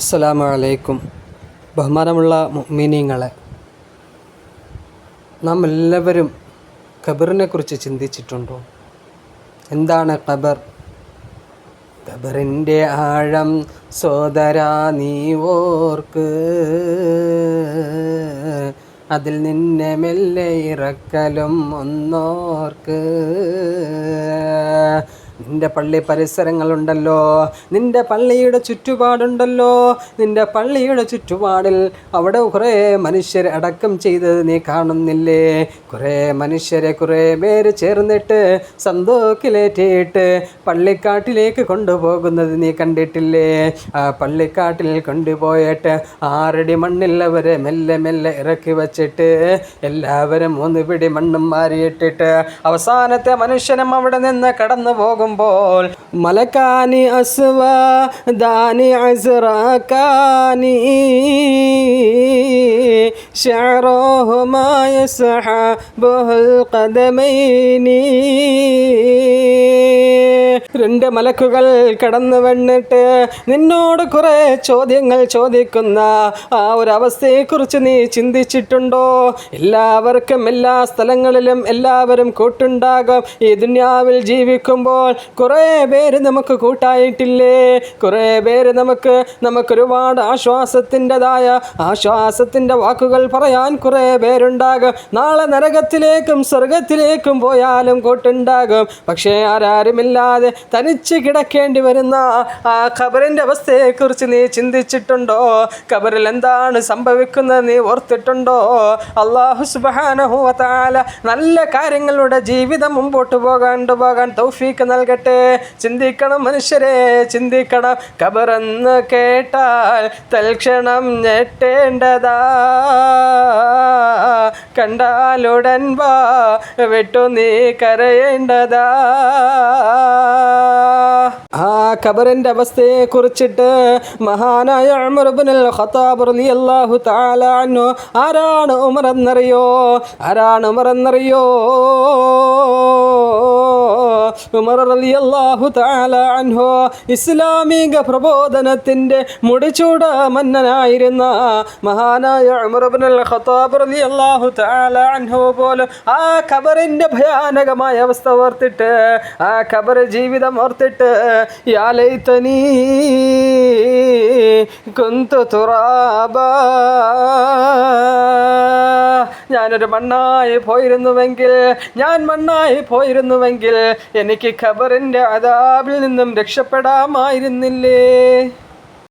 അസ്സലാമു അലൈക്കും. ബഹുമാനമുള്ള മുഅ്മിനീങ്ങളെ, നാം എല്ലാവരും ഖബറിനെ കുറിച്ച് ചിന്തിച്ചിട്ടുണ്ടോ? എന്താണ് ഖബർ? ഖബറിൻ്റെ ആഴം സോദരാ നീ ഓർക്ക്, അതിൽ നിന്നെ മെല്ലെ ഇറക്കലും ഒന്നോർക്ക്. നിൻ്റെ പള്ളി പരിസരങ്ങളുണ്ടല്ലോ, നിൻ്റെ പള്ളിയുടെ ചുറ്റുപാടുണ്ടല്ലോ, നിൻ്റെ പള്ളിയുടെ ചുറ്റുപാടിൽ അവിടെ കുറേ മനുഷ്യരെ അടക്കം ചെയ്തത് നീ കാണുന്നില്ലേ? കുറേ മനുഷ്യരെ കുറേ പേര് ചേർന്നിട്ട് സന്തോക്കിലേറ്റിയിട്ട് പള്ളിക്കാട്ടിലേക്ക് കൊണ്ടുപോകുന്നത് നീ കണ്ടിട്ടില്ലേ? ആ പള്ളിക്കാട്ടിൽ കൊണ്ടുപോയിട്ട് 6 അടി മണ്ണിൽ അവരെ മെല്ലെ മെല്ലെ ഇറക്കി വച്ചിട്ട് എല്ലാവരും 3 പിടി മണ്ണും മാറിയിട്ടിട്ട് അവസാനത്തെ മനുഷ്യനും അവിടെ നിന്ന് കടന്നു പോകുമ്പോൾ മലക്കാനി അസ്വദാനി അസ്റാകാനി ശഅറുഹുമാ യസ്ഹബുൽ ഖദമൈനി. 2 മലക്കുകൾ കടന്നു വന്നിട്ട് നിന്നോട് കുറേ ചോദ്യങ്ങൾ ചോദിക്കുന്ന ആ ഒരു അവസ്ഥയെക്കുറിച്ച് നീ ചിന്തിച്ചിട്ടുണ്ടോ? എല്ലാവർക്കും എല്ലാ സ്ഥലങ്ങളിലും എല്ലാവരും കൂട്ടുണ്ടാകും. ഈ ദുനിയാവിൽ ജീവിക്കുമ്പോൾ കുറേ പേര് നമുക്ക് കൂട്ടായിട്ടില്ലേ? കുറേ പേര് നമുക്കൊരുപാട് ആശ്വാസത്തിൻ്റെ വാക്കുകൾ പറയാൻ കുറേ പേരുണ്ടാകും. നാളെ നരകത്തിലേക്കും സ്വർഗത്തിലേക്കും പോയാലും കൂട്ടുണ്ടാകും. പക്ഷേ ആരാരുമില്ലാതെ തനിച്ച് കിടക്കേണ്ടി വരുന്ന ആ ഖബറിൻ്റെ അവസ്ഥയെക്കുറിച്ച് നീ ചിന്തിച്ചിട്ടുണ്ടോ? ഖബറിൽ എന്താണ് സംഭവിക്കുന്നത് നീ ഓർത്തിട്ടുണ്ടോ? അല്ലാഹു സുബ്ഹാനഹു വ തആല നല്ല കാര്യങ്ങളുടെ ജീവിതം മുമ്പോട്ട് പോകാൻ തൗഫീക്ക് നൽകട്ടെ. ചിന്തിക്കണം മനുഷ്യരെ, ചിന്തിക്കണം. ഖബറെന്ന് കേട്ടാൽ തൽക്ഷണം ഞെട്ടേണ്ടതാ, കണ്ടാലുടൻ വാ വിട്ടു നീ കരയേണ്ടതാ. ആ ഖബറിൻ്റെ അവസ്ഥയെ കുറിച്ചിട്ട് മഹാനായ ഉമർ ഇബ്നുൽ ഖത്താബ് റളിയല്ലാഹു തആല അൻഹു, ആരാണ് ഉമർ എന്നറിയോ? ഉമർ റളിയല്ലാഹു തആല അൻഹു ഇസ്ലാമിക പ്രബോധനത്തിൻ്റെ മുടിച്ചൂട മന്നനായിരുന്ന മഹാനായ ഉമർ ഇബ്നുൽ ഖത്താബ് റളിയല്ലാഹു തആല അൻഹു പോലും ആ ഖബറിൻ്റെ ഭയാനകമായ അവസ്ഥ ഓർത്തിട്ട്, ആ ഖബർ ജീവിതം ഓർത്തിട്ട്, യാ ലൈതനീ കുന്തു തുറാബാ, ഞാനൊരു മണ്ണായി പോയിരുന്നുവെങ്കിൽ എനിക്ക് ഖബറിൻ്റെ അദാബിൽ നിന്നും രക്ഷപ്പെടാമായിരുന്നില്ലേ?